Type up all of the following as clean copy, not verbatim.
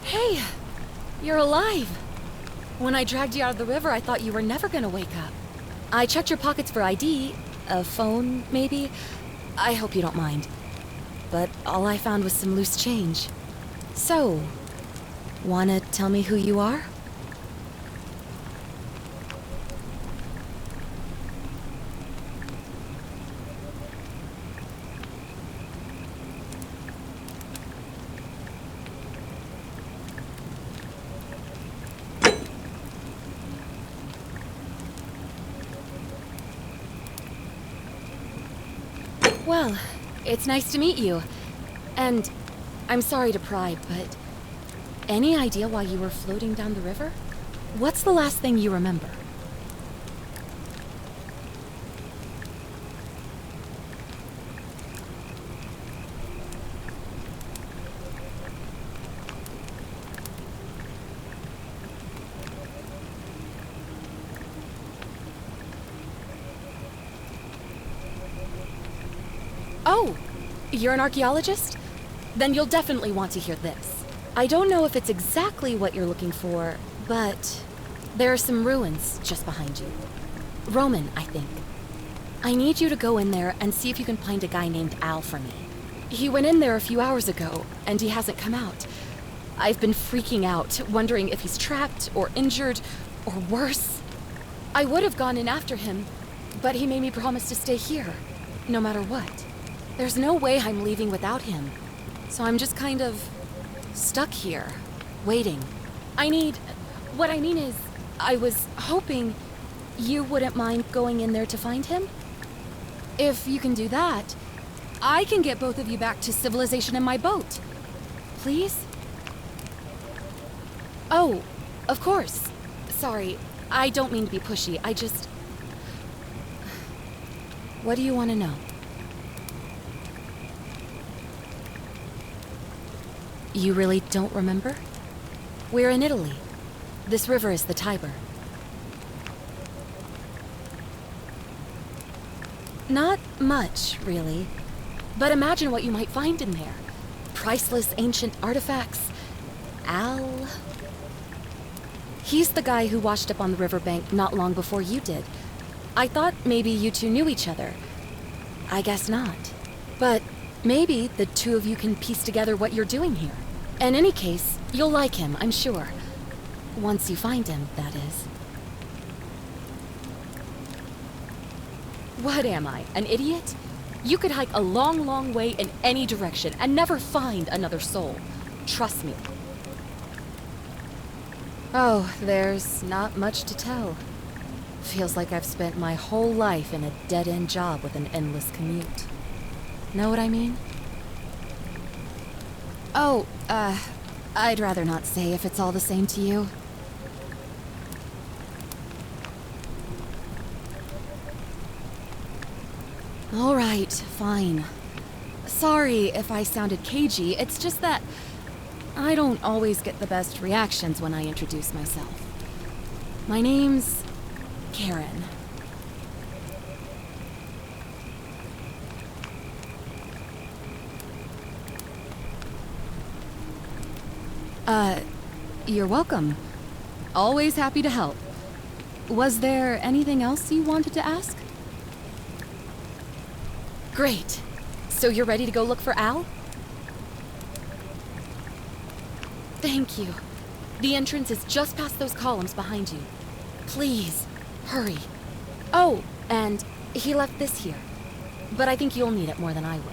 Hey, you're alive. When I dragged you out of the river, I thought you were never gonna wake up. I checked your pockets for ID, a phone, maybe. I hope you don't mind. But all I found was some loose change. So, wanna tell me who you are? Well, it's nice to meet you. And I'm sorry to pry, but any idea why you were floating down the river? What's the last thing you remember? Oh, you're an archaeologist? Then you'll definitely want to hear this. I don't know if it's exactly what you're looking for, but there are some ruins just behind you. Roman, I think. I need you to go in there and see if you can find a guy named Al for me. He went in there a few hours ago, and he hasn't come out. I've been freaking out, wondering if he's trapped or injured or worse. I would have gone in after him, but he made me promise to stay here, no matter what. There's no way I'm leaving without him, so I'm just kind of stuck here, waiting. What I mean is, I was hoping you wouldn't mind going in there to find him. If you can do that, I can get both of you back to civilization in my boat. Please? Oh, of course. Sorry, I don't mean to be pushy, I just... What do you want to know? You really don't remember? We're in Italy. This river is the Tiber. Not much, really. But imagine what you might find in there. Priceless ancient artifacts. Al... He's the guy who washed up on the riverbank not long before you did. I thought maybe you two knew each other. I guess not. But maybe the two of you can piece together what you're doing here. In any case, you'll like him, I'm sure. Once you find him, that is. What am I, an idiot? You could hike a long, long way in any direction and never find another soul. Trust me. Oh, there's not much to tell. Feels like I've spent my whole life in a dead-end job with an endless commute. Know what I mean? Oh, I'd rather not say if it's all the same to you. All right, fine. Sorry if I sounded cagey, it's just that I don't always get the best reactions when I introduce myself. My name's Karen. You're welcome. Always happy to help. Was there anything else you wanted to ask? Great. So you're ready to go look for Al? Thank you. The entrance is just past those columns behind you. Please, hurry. Oh, and he left this here. But I think you'll need it more than I will.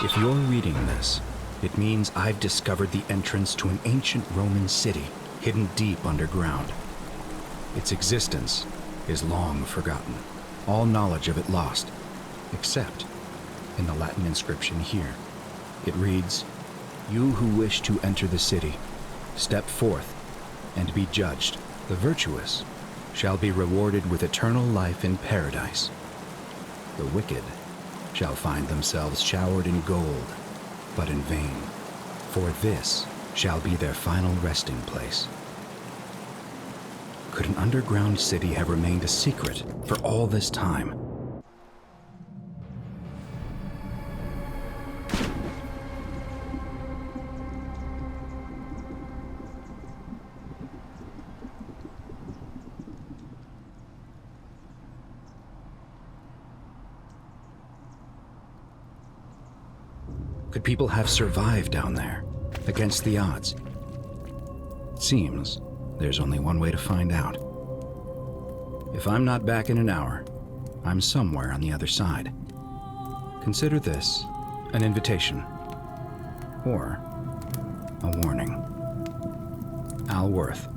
If you're reading this, it means I've discovered the entrance to an ancient Roman city hidden deep underground. Its existence is long forgotten, all knowledge of it lost, except in the Latin inscription here. It reads, "You who wish to enter the city, step forth and be judged. The virtuous shall be rewarded with eternal life in paradise. The wicked shall find themselves showered in gold, but in vain, for this shall be their final resting place." Could an underground city have remained a secret for all this time? Could people have survived down there, against the odds? It seems there's only one way to find out. If I'm not back in an hour, I'm somewhere on the other side. Consider this an invitation, or a warning. Al Worth.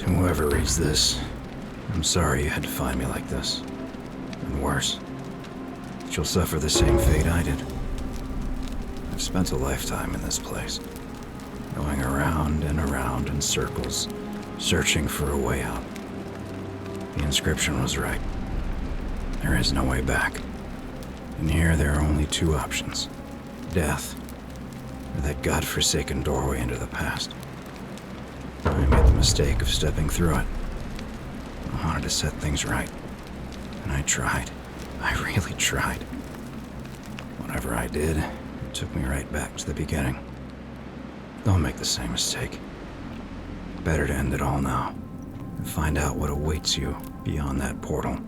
Whoever reads this, I'm sorry you had to find me like this. And worse, you'll suffer the same fate I did. I've spent a lifetime in this place, going around and around in circles, searching for a way out. The inscription was right. There is no way back. And here there are only two options. Death, or that godforsaken doorway into the past. I made the mistake of stepping through it. I wanted to set things right. And I tried. I really tried. Whatever I did, it took me right back to the beginning. Don't make the same mistake. Better to end it all now and find out what awaits you beyond that portal.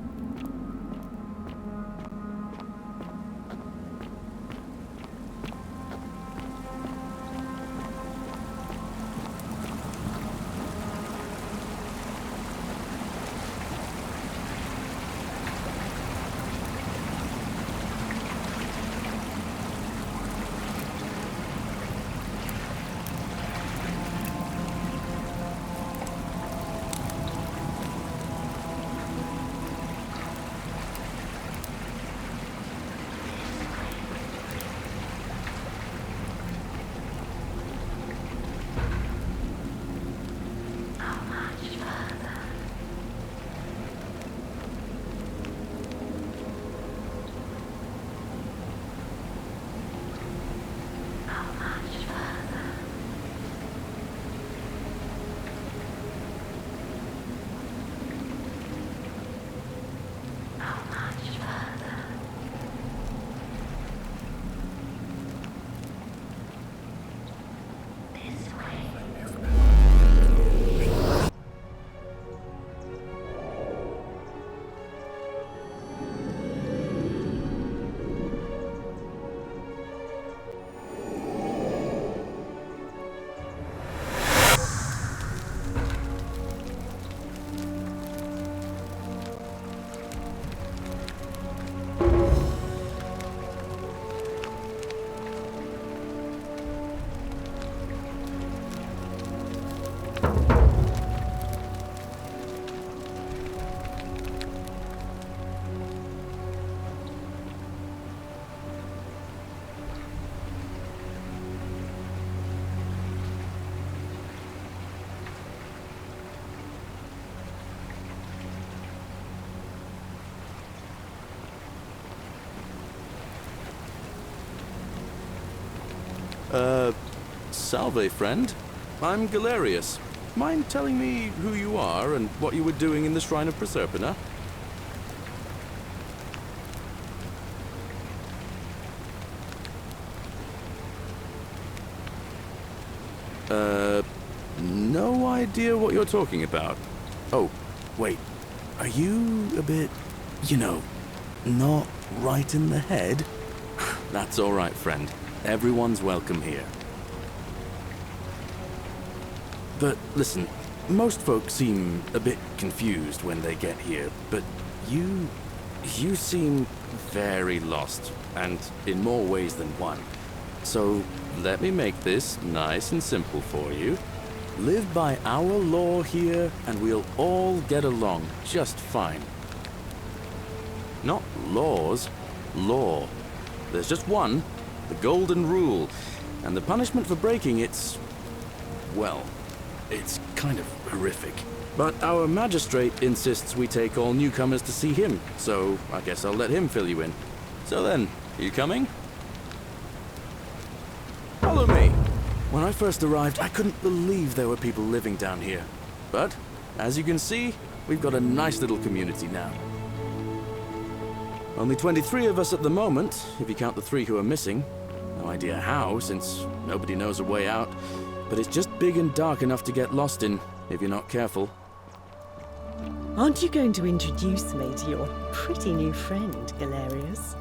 Salve, friend. I'm Galerius. Mind telling me who you are and what you were doing in the Shrine of Proserpina? No idea what you're talking about. Oh, wait. Are you a bit, not right in the head? That's all right, friend. Everyone's welcome here. But listen, most folks seem a bit confused when they get here, but you seem very lost, and in more ways than one. So let me make this nice and simple for you. Live by our law here, and we'll all get along just fine. Not laws, law. There's just one, the golden rule, and the punishment for breaking it's kind of horrific. But our magistrate insists we take all newcomers to see him, so I guess I'll let him fill you in. So then, you coming? Follow me. When I first arrived, I couldn't believe there were people living down here. But, as you can see, we've got a nice little community now. Only 23 of us at the moment, if you count the 3 who are missing. No idea how, since nobody knows a way out. But it's just big and dark enough to get lost in, if you're not careful. Aren't you going to introduce me to your pretty new friend, Galerius?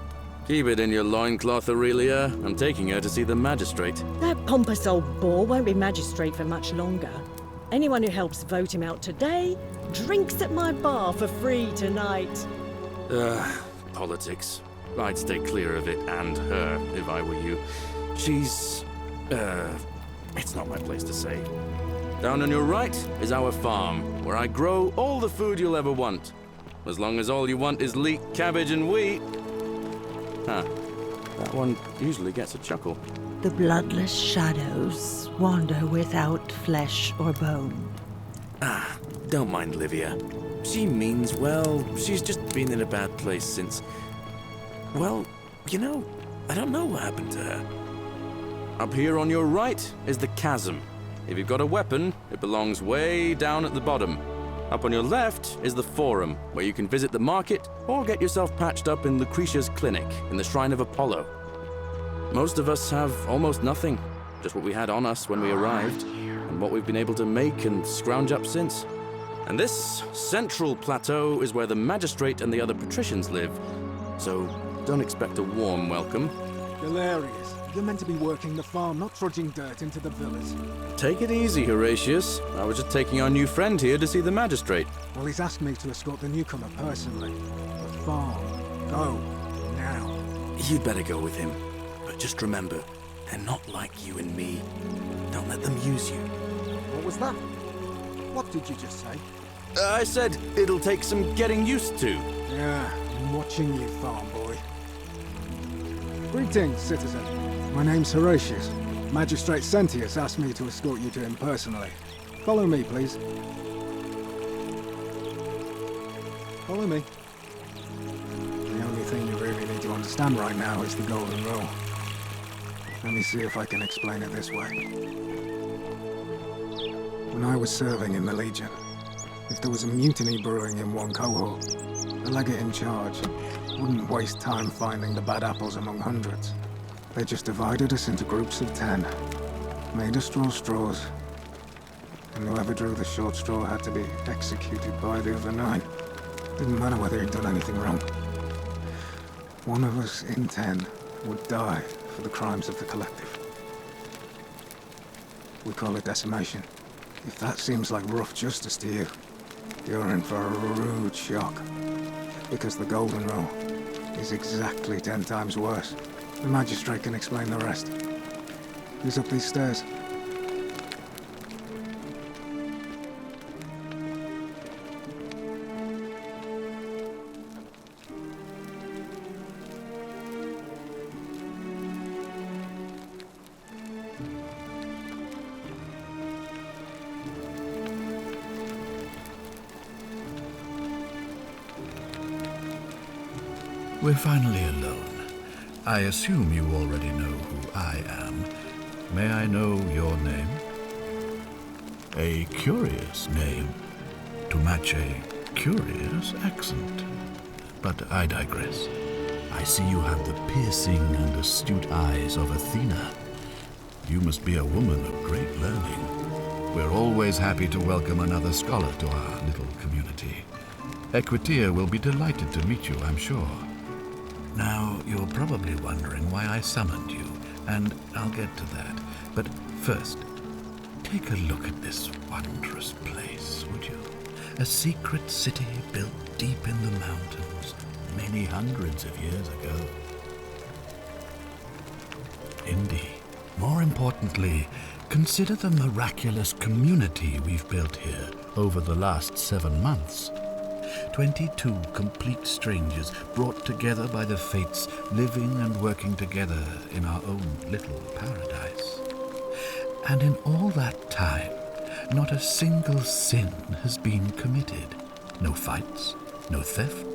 Keep it in your loincloth, Aurelia. I'm taking her to see the magistrate. That pompous old bore won't be magistrate for much longer. Anyone who helps vote him out today drinks at my bar for free tonight. Politics. I'd stay clear of it and her, if I were you. She's, It's not my place to say. Down on your right is our farm, where I grow all the food you'll ever want. As long as all you want is leek, cabbage, and wheat. Huh. That one usually gets a chuckle. The bloodless shadows wander without flesh or bone. Ah, don't mind Livia. She means well. She's just been in a bad place since... Well, you know, I don't know what happened to her. Up here on your right is the chasm. If you've got a weapon, it belongs way down at the bottom. Up on your left is the forum, where you can visit the market or get yourself patched up in Lucretia's clinic in the Shrine of Apollo. Most of us have almost nothing, just what we had on us when we arrived, and what we've been able to make and scrounge up since. And this central plateau is where the magistrate and the other patricians live, so don't expect a warm welcome. Hilarious. You're meant to be working the farm, not trudging dirt into the villas. Take it easy, Horatius. I was just taking our new friend here to see the magistrate. Well, he's asked me to escort the newcomer personally. The farm. Go. Now. You'd better go with him. But just remember, they're not like you and me. Don't let them use you. What was that? What did you just say? I said it'll take some getting used to. Yeah, I'm watching you, farm boy. Greetings, citizen. My name's Horatius. Magistrate Sentius asked me to escort you to him personally. Follow me, please. Follow me. The only thing you really need to understand right now is the golden rule. Let me see if I can explain it this way. When I was serving in the Legion, if there was a mutiny brewing in one cohort, the legate in charge wouldn't waste time finding the bad apples among hundreds. They just divided us into groups of 10, made us draw straws, and whoever drew the short straw had to be executed by the other 9. Didn't matter whether he'd done anything wrong. One of us in 10 would die for the crimes of the collective. We call it decimation. If that seems like rough justice to you, you're in for a rude shock. Because the golden rule is exactly 10 times worse. The magistrate can explain the rest. Who's up these stairs? We're finally alone. I assume you already know who I am. May I know your name? A curious name, to match a curious accent. But I digress. I see you have the piercing and astute eyes of Athena. You must be a woman of great learning. We're always happy to welcome another scholar to our little community. Equitia will be delighted to meet you, I'm sure. Now, you're probably wondering why I summoned you, and I'll get to that. But first, take a look at this wondrous place, would you? A secret city built deep in the mountains, many hundreds of years ago. Indeed. More importantly, consider the miraculous community we've built here over the last 7 months. 22 complete strangers brought together by the fates, living and working together in our own little paradise. And in all that time, not a single sin has been committed. No fights, no theft,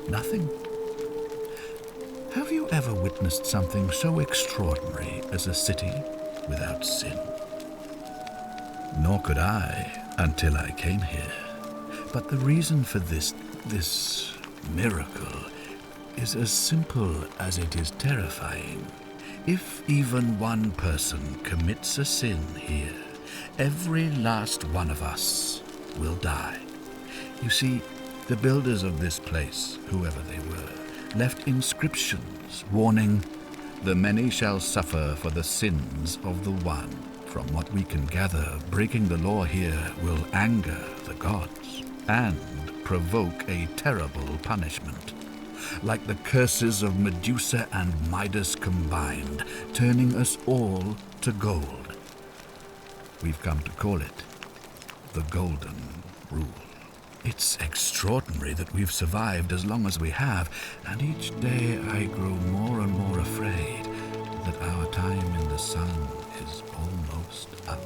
nothing. Have you ever witnessed something so extraordinary as a city without sin? Nor could I until I came here. But the reason for this miracle is as simple as it is terrifying. If even one person commits a sin here, every last one of us will die. You see, the builders of this place, whoever they were, left inscriptions warning, "The many shall suffer for the sins of the one." From what we can gather, breaking the law here will anger the gods and provoke a terrible punishment, like the curses of Medusa and Midas combined, turning us all to gold. We've come to call it the Golden Rule. It's extraordinary that we've survived as long as we have, and each day I grow more and more afraid that our time in the sun is almost up.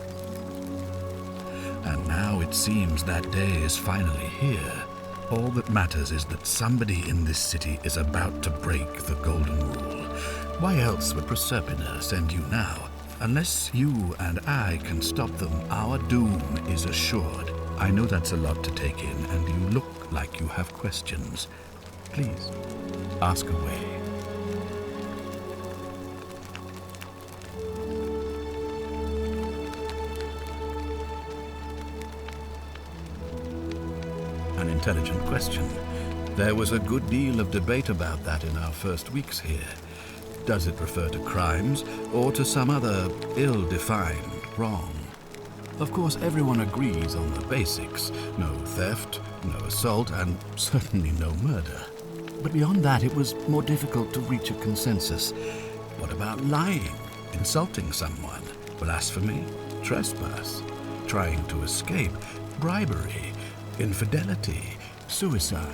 And now it seems that day is finally here. All that matters is that somebody in this city is about to break the Golden Rule. Why else would Proserpina send you now? Unless you and I can stop them, our doom is assured. I know that's a lot to take in, and you look like you have questions. Please, ask away. An intelligent question. There was a good deal of debate about that in our first weeks here. Does it refer to crimes or to some other ill-defined wrong? Of course, everyone agrees on the basics. No theft, no assault, and certainly no murder. But beyond that, it was more difficult to reach a consensus. What about lying, insulting someone, blasphemy, trespass, trying to escape, bribery, infidelity, suicide?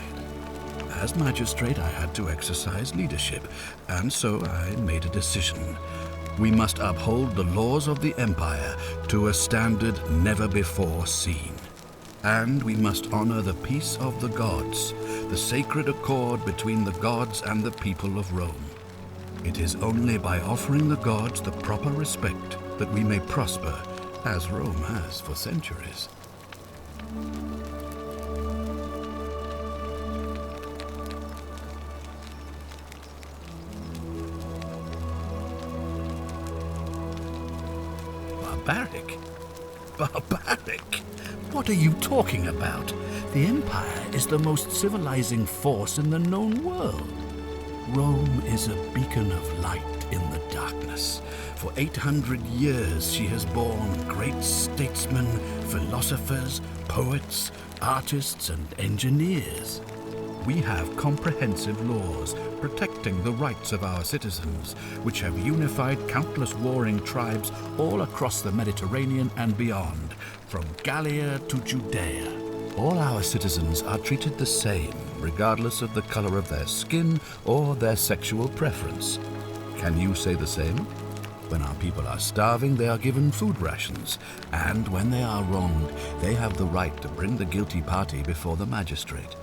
As magistrate, I had to exercise leadership, and so I made a decision. We must uphold the laws of the Empire to a standard never before seen. And we must honor the peace of the gods, the sacred accord between the gods and the people of Rome. It is only by offering the gods the proper respect that we may prosper, as Rome has for centuries. Barbaric? Barbaric? What are you talking about? The Empire is the most civilizing force in the known world. Rome is a beacon of light in the darkness. For 800 years she has borne great statesmen, philosophers, poets, artists, and engineers. We have comprehensive laws protecting the rights of our citizens, which have unified countless warring tribes all across the Mediterranean and beyond, from Gallia to Judea. All our citizens are treated the same, regardless of the color of their skin or their sexual preference. Can you say the same? When our people are starving, they are given food rations, and when they are wronged, they have the right to bring the guilty party before the magistrate.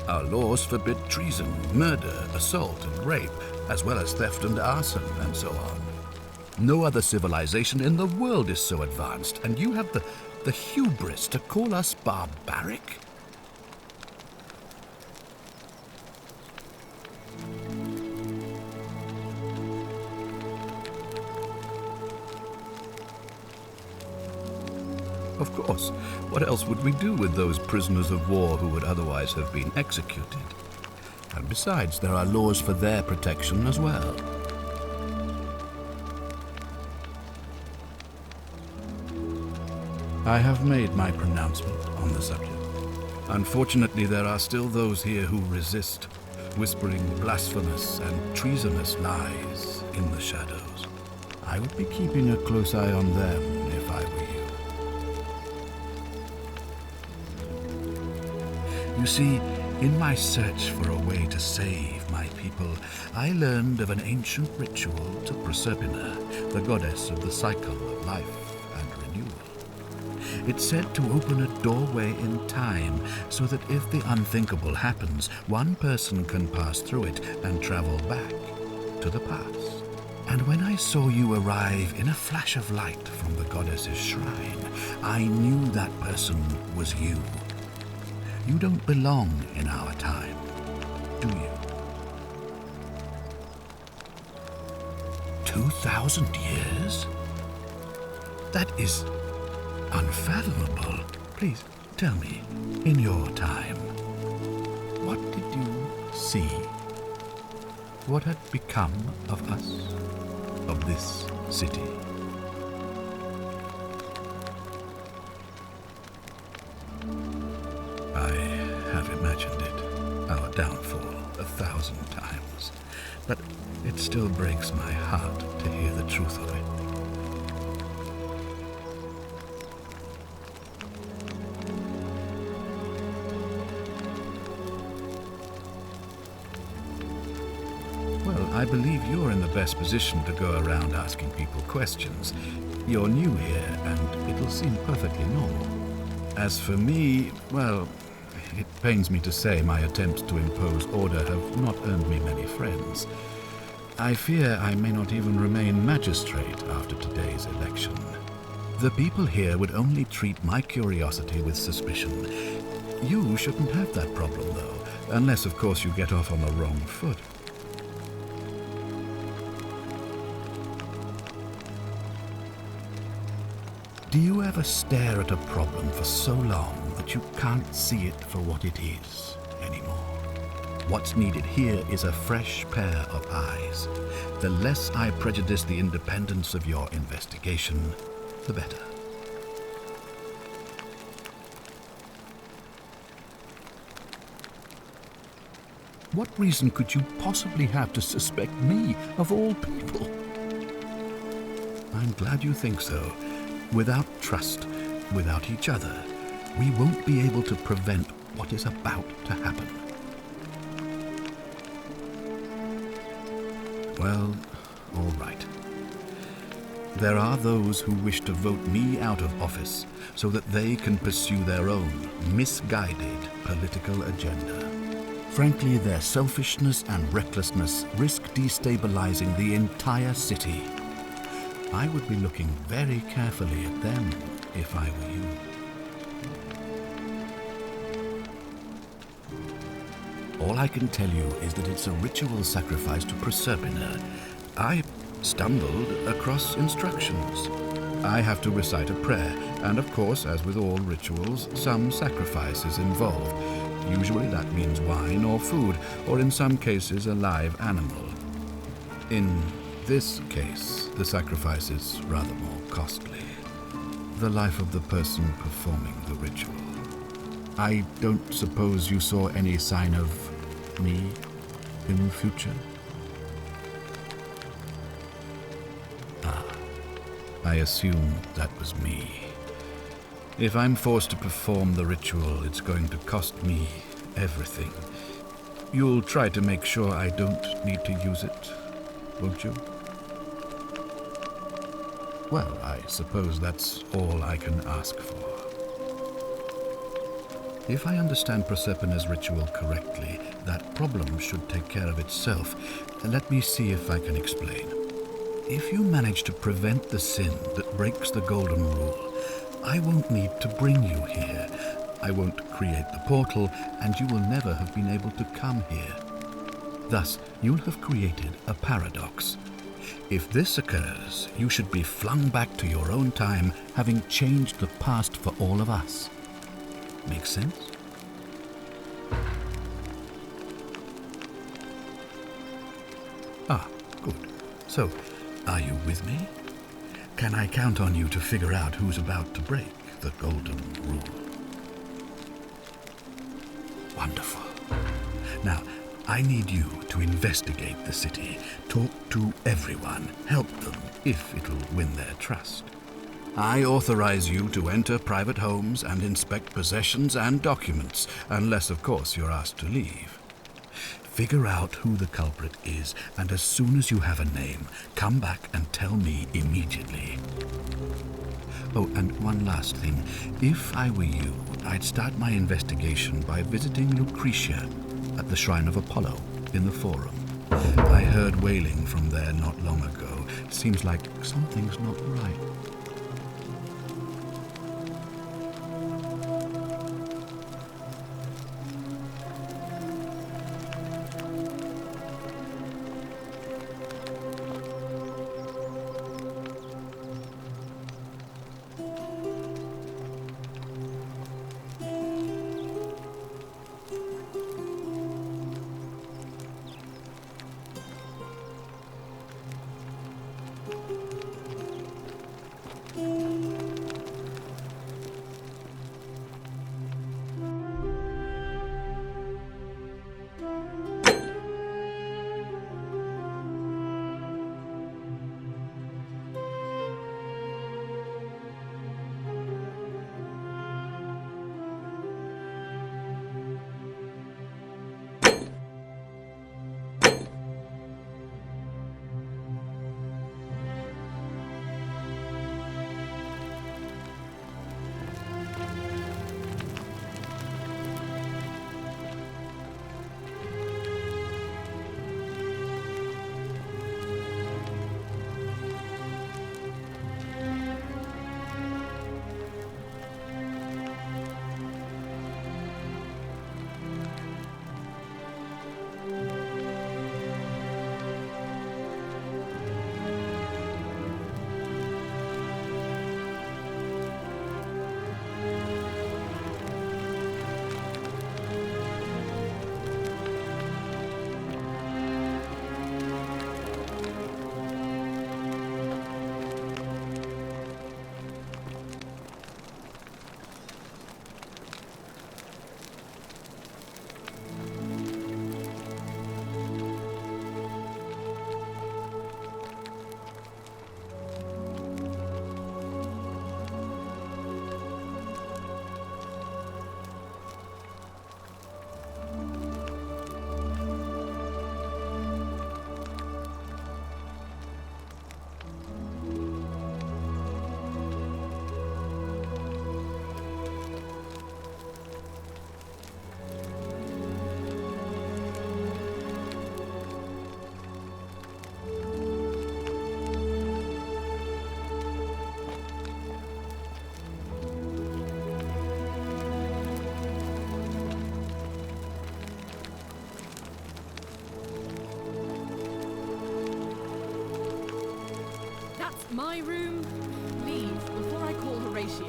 Our laws forbid treason, murder, assault, and rape, as well as theft and arson, and so on. No other civilization in the world is so advanced, and you have the hubris to call us barbaric? Of course. What else would we do with those prisoners of war who would otherwise have been executed? And besides, there are laws for their protection as well. I have made my pronouncement on the subject. Unfortunately, there are still those here who resist, whispering blasphemous and treasonous lies in the shadows. I would be keeping a close eye on them if I were you. You see, in my search for a way to save my people, I learned of an ancient ritual to Proserpina, the goddess of the cycle of life and renewal. It's said to open a doorway in time so that if the unthinkable happens, one person can pass through it and travel back to the past. And when I saw you arrive in a flash of light from the goddess's shrine, I knew that person was you. You don't belong in our time, do you? 2,000 years? That is unfathomable. Please, tell me, in your time, what did you see? What had become of us, of this city? I have imagined it, our downfall, 1,000 times, but it still breaks my heart to hear the truth of it. believe you're in the best position to go around asking people questions. You're new here, and it'll seem perfectly normal. As for me, well, it pains me to say my attempts to impose order have not earned me many friends. I fear I may not even remain magistrate after today's election. The people here would only treat my curiosity with suspicion. You shouldn't have that problem, though, unless, of course, you get off on the wrong foot. Do you ever stare at a problem for so long that you can't see it for what it is anymore? What's needed here is a fresh pair of eyes. The less I prejudice the independence of your investigation, the better. What reason could you possibly have to suspect me, of all people? I'm glad you think so. Without trust, without each other, we won't be able to prevent what is about to happen. Well, all right. There are those who wish to vote me out of office so that they can pursue their own misguided political agenda. Frankly, their selfishness and recklessness risk destabilizing the entire city. I would be looking very carefully at them if I were you. All I can tell you is that it's a ritual sacrifice to Proserpina. I stumbled across instructions. I have to recite a prayer, and of course, as with all rituals, some sacrifice is involved. Usually that means wine or food, or in some cases a live animal. In this case, the sacrifice is rather more costly. The life of the person performing the ritual. I don't suppose you saw any sign of me in the future? I assume that was me. If I'm forced to perform the ritual, it's going to cost me everything. You'll try to make sure I don't need to use it, won't you? Well, I suppose that's all I can ask for. If I understand Proserpina's ritual correctly, that problem should take care of itself. Let me see if I can explain. If you manage to prevent the sin that breaks the Golden Rule, I won't need to bring you here. I won't create the portal, and you will never have been able to come here. Thus, you'll have created a paradox. If this occurs, you should be flung back to your own time, having changed the past for all of us. Make sense? Ah, good. So, are you with me? Can I count on you to figure out who's about to break the Golden Rule? Wonderful. Now, I need you to investigate the city, talk to everyone, help them if it'll win their trust. I authorize you to enter private homes and inspect possessions and documents, unless, of course, you're asked to leave. Figure out who the culprit is, and as soon as you have a name, come back and tell me immediately. Oh, and one last thing. If I were you, I'd start my investigation by visiting Lucretia at the Shrine of Apollo in the Forum. I heard wailing from there not long ago. Seems like something's not right. my room, leave before I call Horatius.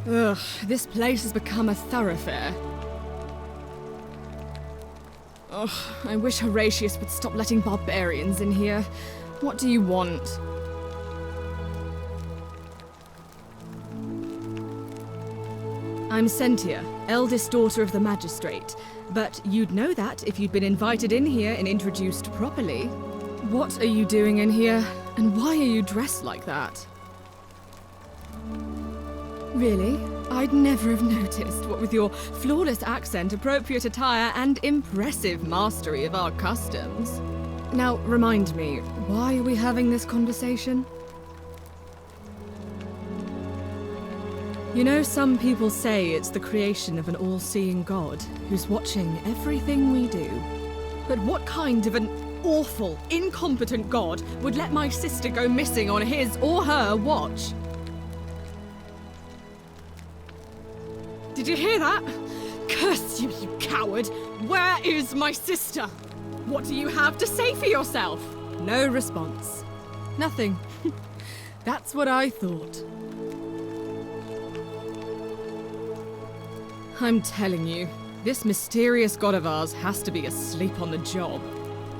Ugh, this place has become a thoroughfare. Ugh, I wish Horatius would stop letting barbarians in here. What do you want? I'm Sentia, eldest daughter of the magistrate. But you'd know that if you'd been invited in here and introduced properly. What are you doing in here? And why are you dressed like that? Really? I'd never have noticed, what with your flawless accent, appropriate attire, and impressive mastery of our customs. Now, remind me, why are we having this conversation? You know, some people say it's the creation of an all-seeing god who's watching everything we do. But what kind of an awful, incompetent god would let my sister go missing on his or her watch? Did you hear that? Curse you, you coward! Where is my sister? What do you have to say for yourself? No response. Nothing. That's what I thought. I'm telling you, this mysterious god of ours has to be asleep on the job.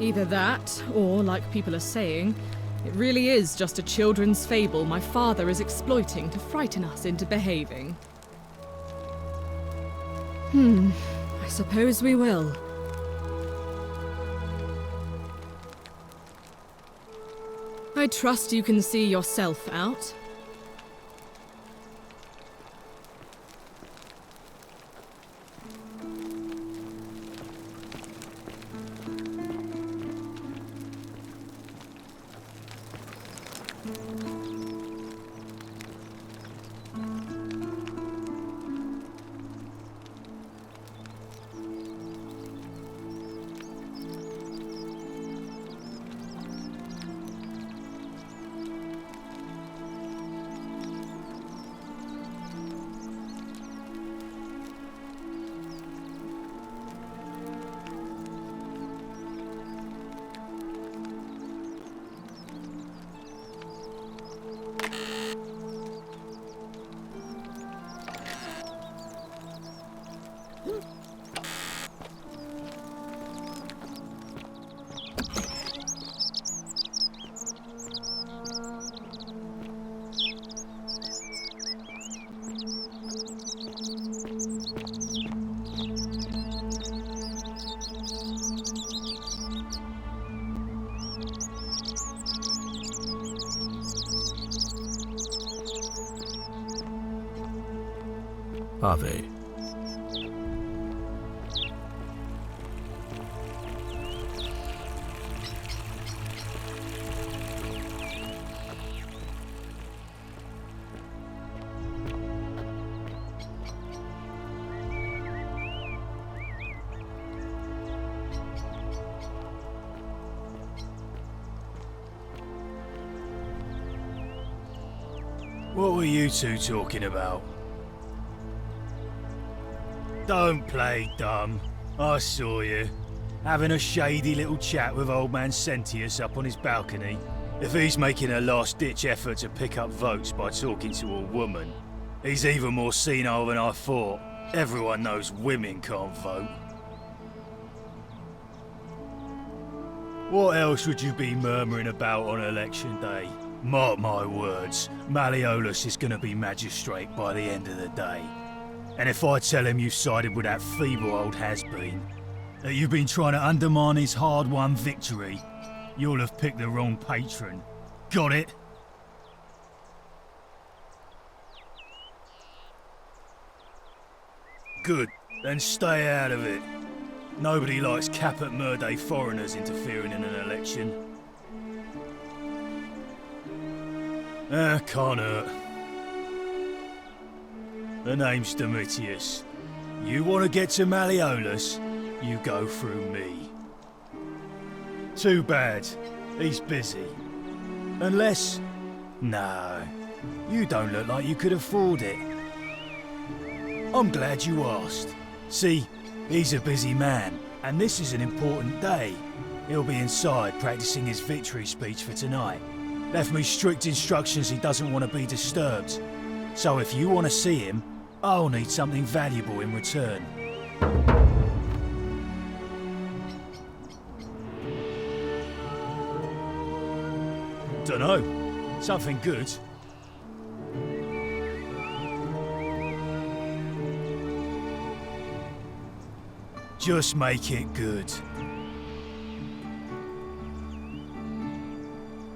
Either that, or, like people are saying, it really is just a children's fable my father is exploiting to frighten us into behaving. I suppose we will. I trust you can see yourself out. Are they? What were you two talking about? Don't play dumb. I saw you. Having a shady little chat with old man Sentius up on his balcony. If he's making a last-ditch effort to pick up votes by talking to a woman, he's even more senile than I thought. Everyone knows women can't vote. What else would you be murmuring about on election day? Mark my words, Malleolus is gonna be magistrate by the end of the day. And if I tell him you sided with that feeble old has-been, that you've been trying to undermine his hard-won victory, you'll have picked the wrong patron. Got it? Good, then stay out of it. Nobody likes Caput Murday foreigners interfering in an election. Can't hurt. The name's Domitius. You want to get to Malleolus, you go through me. Too bad. He's busy. Unless No, you don't look like you could afford it. I'm glad you asked. See, he's a busy man, and this is an important day. He'll be inside practicing his victory speech for tonight. Left me strict instructions he doesn't want to be disturbed. So if you want to see him, I'll need something valuable in return. Dunno. Something good. Just make it good.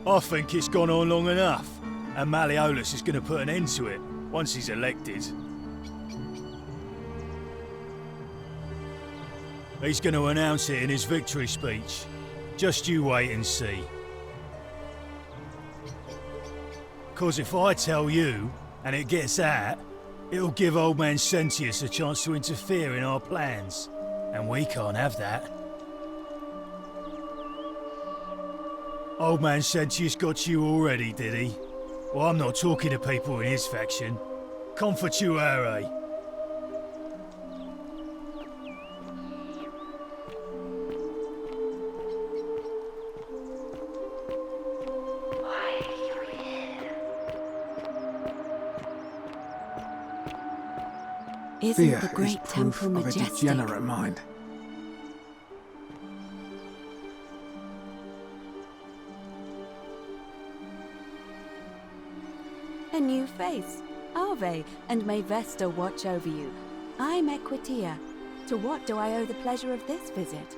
I think it's gone on long enough, and Malleolus is going to put an end to it once he's elected. He's going to announce it in his victory speech. Just you wait and see. 'Cause if I tell you, and it gets out, it'll give old man Sentius a chance to interfere in our plans. And we can't have that. Old man Sentius got you already, did he? Well, I'm not talking to people in his faction. Confituare. Isn't Fear the is great proof temple of a majestic? degenerate mind. A new face. Ave, and may Vesta watch over you. I'm Equitia. To what do I owe the pleasure of this visit?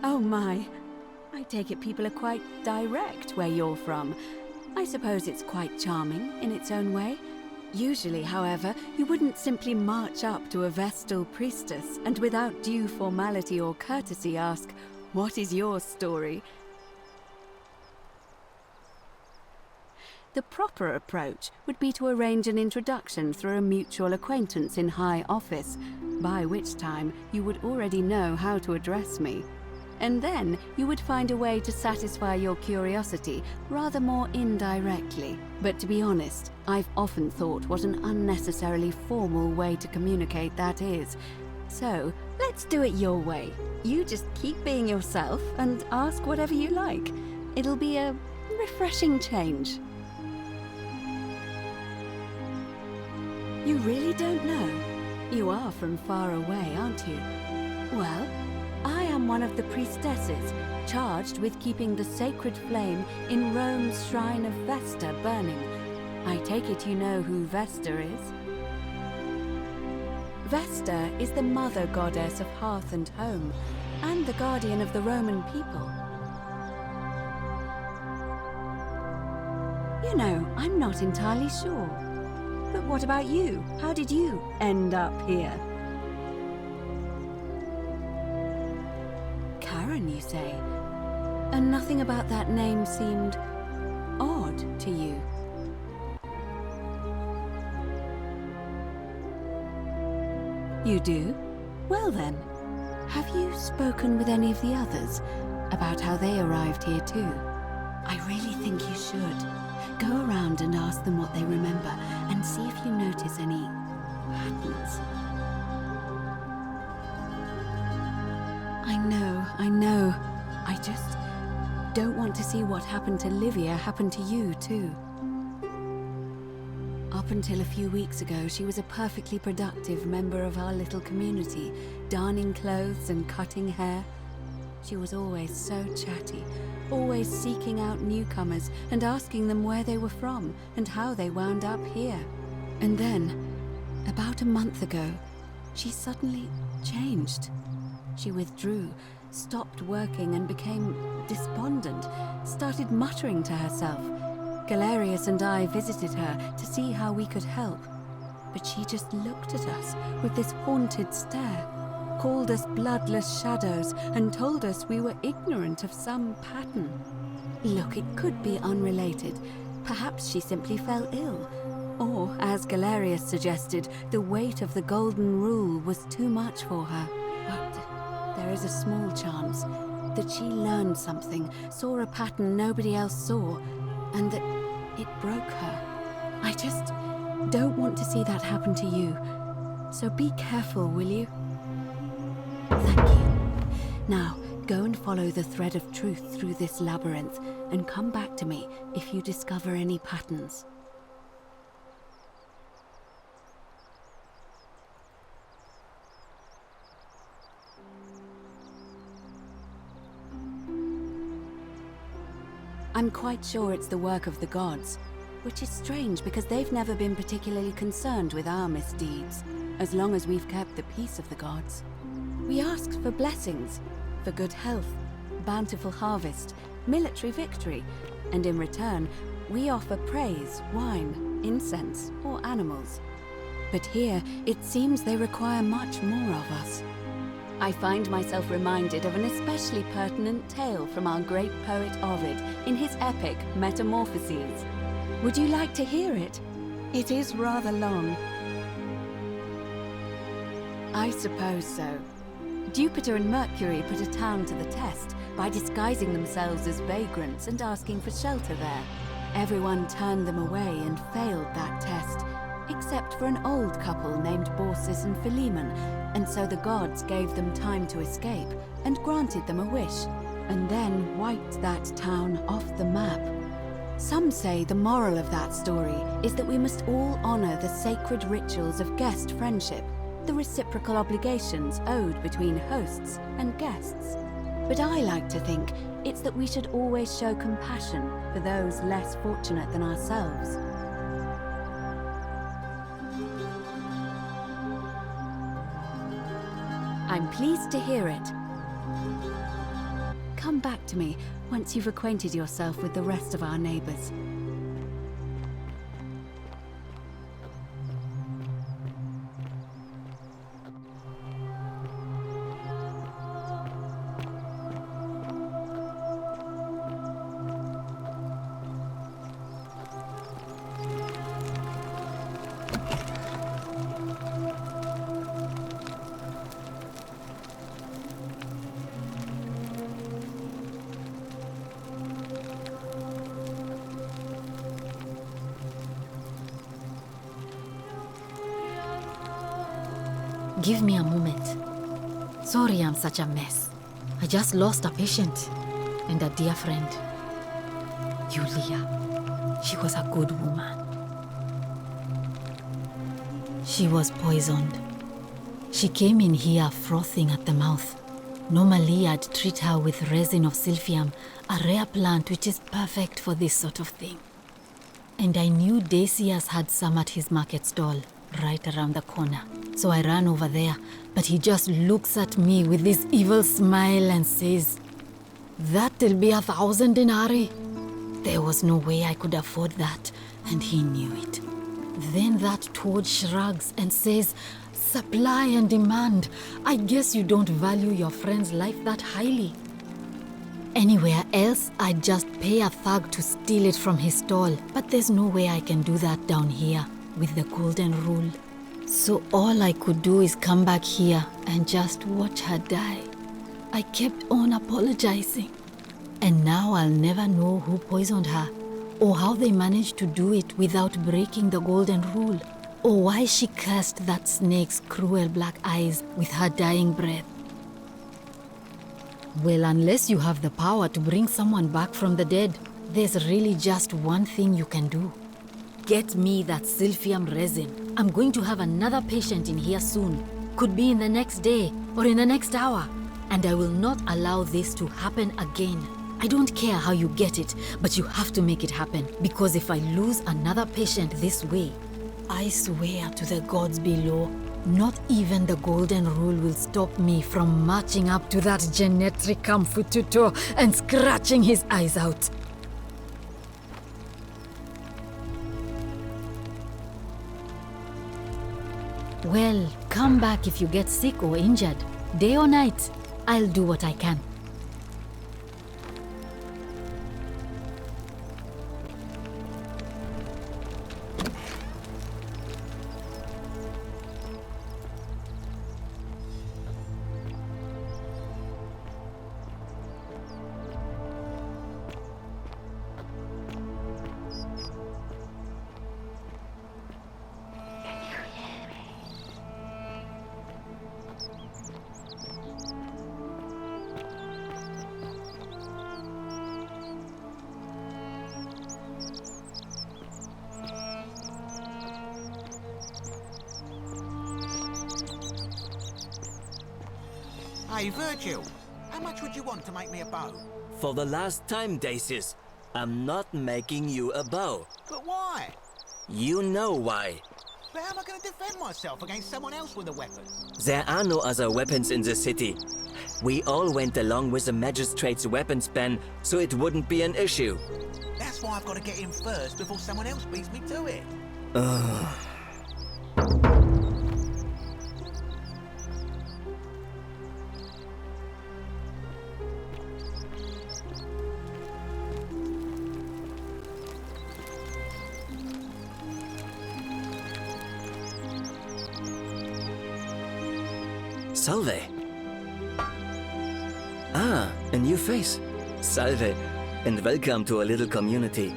Oh my. I take it people are quite direct where you're from. I suppose it's quite charming in its own way. Usually, however, you wouldn't simply march up to a Vestal priestess and without due formality or courtesy ask, "What is your story?" The proper approach would be to arrange an introduction through a mutual acquaintance in high office, by which time you would already know how to address me. And then you would find a way to satisfy your curiosity rather more indirectly. But to be honest, I've often thought what an unnecessarily formal way to communicate that is. So, let's do it your way. You just keep being yourself and ask whatever you like. It'll be a refreshing change. You really don't know? You are from far away, aren't you? Well, I am one of the priestesses, charged with keeping the sacred flame in Rome's shrine of Vesta burning. I take it you know who Vesta is? Vesta is the mother goddess of hearth and home, and the guardian of the Roman people. You know, I'm not entirely sure. But what about you? How did you end up here? Karen, you say? And nothing about that name seemed odd to you? You do? Well then, have you spoken with any of the others about how they arrived here too? I really think you should. Go around and ask them what they remember and see if you notice any patterns. I know. I just don't want to see what happened to Livia happen to you too. Up until a few weeks ago, she was a perfectly productive member of our little community, darning clothes and cutting hair. She was always so chatty, always seeking out newcomers and asking them where they were from and how they wound up here. And then, about a month ago, she suddenly changed. She withdrew, stopped working and became despondent, started muttering to herself. Galerius and I visited her to see how we could help, but she just looked at us with this haunted stare, called us bloodless shadows and told us we were ignorant of some pattern. Look, it could be unrelated. Perhaps she simply fell ill. Or, as Galerius suggested, the weight of the golden rule was too much for her. But there is a small chance that she learned something, saw a pattern nobody else saw, and that it broke her. I just don't want to see that happen to you. So be careful, will you? Thank you. Now, go and follow the thread of truth through this labyrinth, and come back to me if you discover any patterns. I'm quite sure it's the work of the gods, which is strange because they've never been particularly concerned with our misdeeds, as long as we've kept the peace of the gods. We asked for blessings, for good health, bountiful harvest, military victory, and in return, we offer praise, wine, incense, or animals. But here, it seems they require much more of us. I find myself reminded of an especially pertinent tale from our great poet Ovid in his epic Metamorphoses. Would you like to hear it? It is rather long. I suppose so. Jupiter and Mercury put a town to the test by disguising themselves as vagrants and asking for shelter there. Everyone turned them away and failed that test, except for an old couple named Baucis and Philemon, and so the gods gave them time to escape and granted them a wish, and then wiped that town off the map. Some say the moral of that story is that we must all honor the sacred rituals of guest friendship, the reciprocal obligations owed between hosts and guests. But I like to think it's that we should always show compassion for those less fortunate than ourselves. I'm pleased to hear it. Come back to me once you've acquainted yourself with the rest of our neighbors. Give me a moment. Sorry I'm such a mess. I just lost a patient and a dear friend. Julia. She was a good woman. She was poisoned. She came in here frothing at the mouth. Normally I'd treat her with resin of silphium, a rare plant which is perfect for this sort of thing. And I knew Decius had some at his market stall, right around the corner. So I ran over there, but he just looks at me with this evil smile and says, "That'll be 1,000 denarii." There was no way I could afford that, and he knew it. Then that toad shrugs and says, "Supply and demand. I guess you don't value your friend's life that highly." Anywhere else, I'd just pay a thug to steal it from his stall, but there's no way I can do that down here with the golden rule. So all I could do is come back here and just watch her die. I kept on apologizing. And now I'll never know who poisoned her, or how they managed to do it without breaking the golden rule, or why she cursed that snake's cruel black eyes with her dying breath. Well, unless you have the power to bring someone back from the dead, there's really just one thing you can do. Get me that silphium resin. I'm going to have another patient in here soon. Could be in the next day or in the next hour. And I will not allow this to happen again. I don't care how you get it, but you have to make it happen. Because if I lose another patient this way, I swear to the gods below, not even the golden rule will stop me from marching up to that Genetricum Fututo and scratching his eyes out. Well, come back if you get sick or injured. Day or night, I'll do what I can. Hey, Virgil, how much would you want to make me a bow? For the last time, Dacius, I'm not making you a bow. But why? You know why. But how am I going to defend myself against someone else with a weapon? There are no other weapons in the city. We all went along with the magistrate's weapons ban, so it wouldn't be an issue. That's why I've got to get in first before someone else beats me to it. Salve. Ah, a new face. Salve, and welcome to a little community.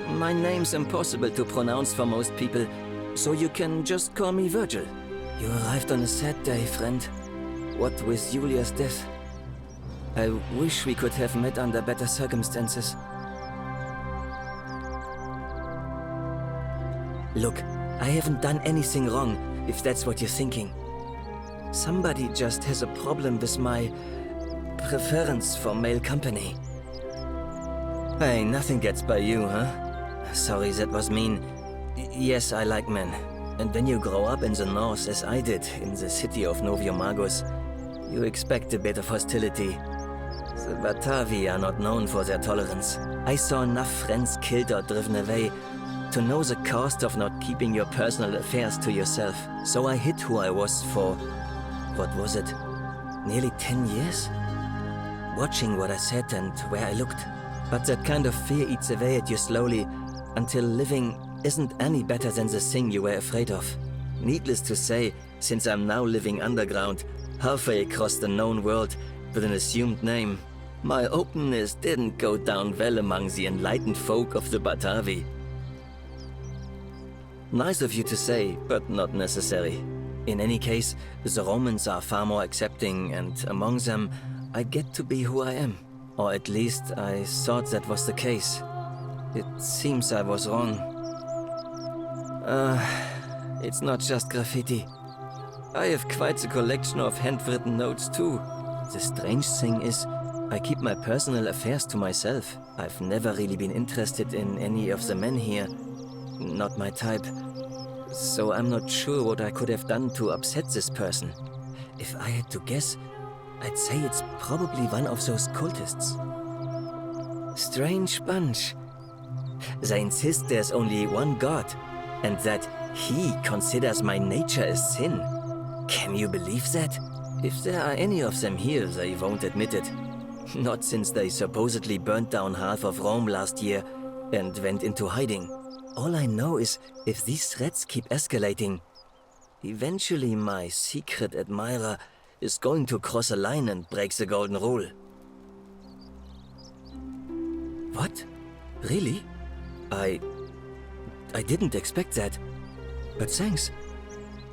My name's impossible to pronounce for most people, so you can just call me Virgil. You arrived on a sad day, friend. What with Julia's death. I wish we could have met under better circumstances. Look, I haven't done anything wrong, if that's what you're thinking. Somebody just has a problem with my preference for male company. Hey, nothing gets by you, huh? Sorry, that was mean. Yes, I like men. And when you grow up in the north, as I did, in the city of Noviomagos, you expect a bit of hostility. The Batavi are not known for their tolerance. I saw enough friends killed or driven away to know the cost of not keeping your personal affairs to yourself. So I hid who I was for, what was it, nearly 10 years? Watching what I said and where I looked. But that kind of fear eats away at you slowly, until living isn't any better than the thing you were afraid of. Needless to say, since I'm now living underground, halfway across the known world, with an assumed name, my openness didn't go down well among the enlightened folk of the Batavi. Nice of you to say, but not necessary. In any case, the Romans are far more accepting, and among them, I get to be who I am. Or at least, I thought that was the case. It seems I was wrong. It's not just graffiti. I have quite the collection of handwritten notes too. The strange thing is, I keep my personal affairs to myself. I've never really been interested in any of the men here. Not my type. So I'm not sure what I could have done to upset this person. If I had to guess, I'd say it's probably one of those cultists. Strange bunch. They insist there's only one god, and that he considers my nature a sin. Can you believe that? If there are any of them here, they won't admit it. Not since they supposedly burnt down half of Rome last year and went into hiding. All I know is, if these threats keep escalating, eventually my secret admirer is going to cross a line and break the golden rule. What? Really? I didn't expect that. But thanks.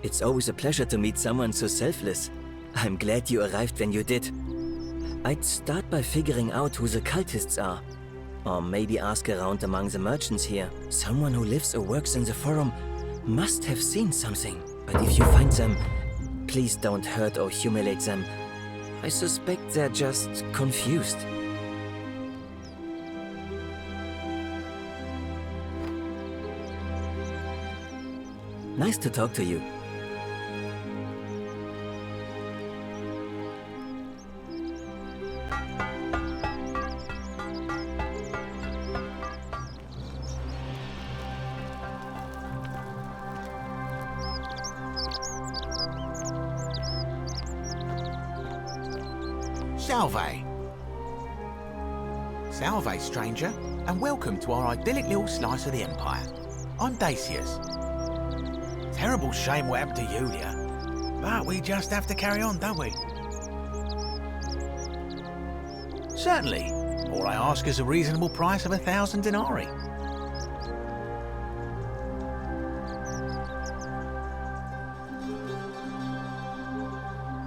It's always a pleasure to meet someone so selfless. I'm glad you arrived when you did. I'd start by figuring out who the cultists are. Or maybe ask around among the merchants here. Someone who lives or works in the forum must have seen something. But if you find them, please don't hurt or humiliate them. I suspect they're just confused. Nice to talk to you. Salve. Salve, stranger, and welcome to our idyllic little slice of the Empire. I'm Dacius. Terrible shame what happened to Julia, but we just have to carry on, don't we? Certainly. All I ask is a reasonable price of 1,000 denarii.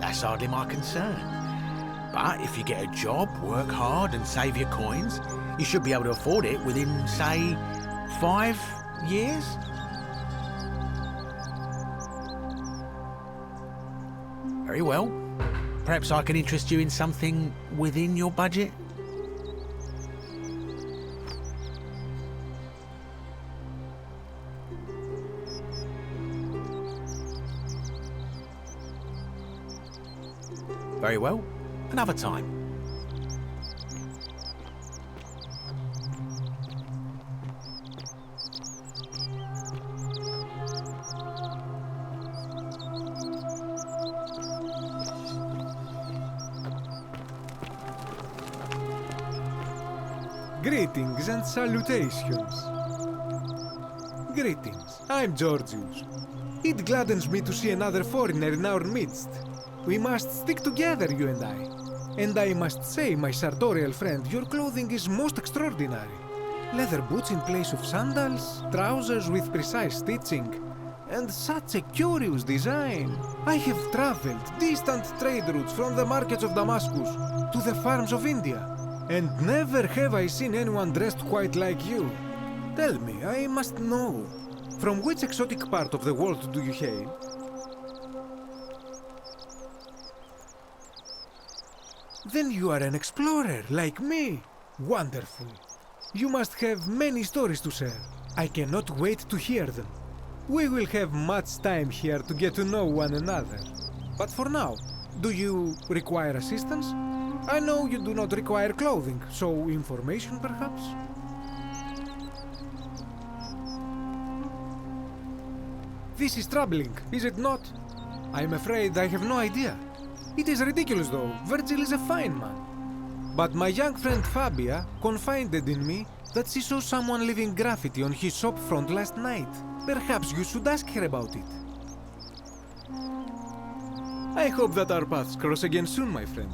That's hardly my concern. But if you get a job, work hard and save your coins, you should be able to afford it within, say, 5 years? Very well. perhaps I can interest you in something within your budget? Very well. Another time. Greetings and salutations. Greetings, I'm Georgius. It gladdens me to see another foreigner in our midst. We must stick together, you and I. And I must say, my sartorial friend, your clothing is most extraordinary. Leather boots in place of sandals, trousers with precise stitching, and such a curious design. I have traveled distant trade routes from the markets of Damascus to the farms of India, and never have I seen anyone dressed quite like you. Tell me, I must know, from which exotic part of the world do you hail? Then you are an explorer, like me. Wonderful. You must have many stories to share. I cannot wait to hear them. We will have much time here to get to know one another. But for now, do you require assistance? I know you do not require clothing, so information perhaps? This is troubling, is it not? I'm afraid I have no idea. It is ridiculous though, Virgil is a fine man. But my young friend Fabia confided in me that she saw someone leaving graffiti on his shop front last night. Perhaps you should ask her about it. I hope that our paths cross again soon, my friend.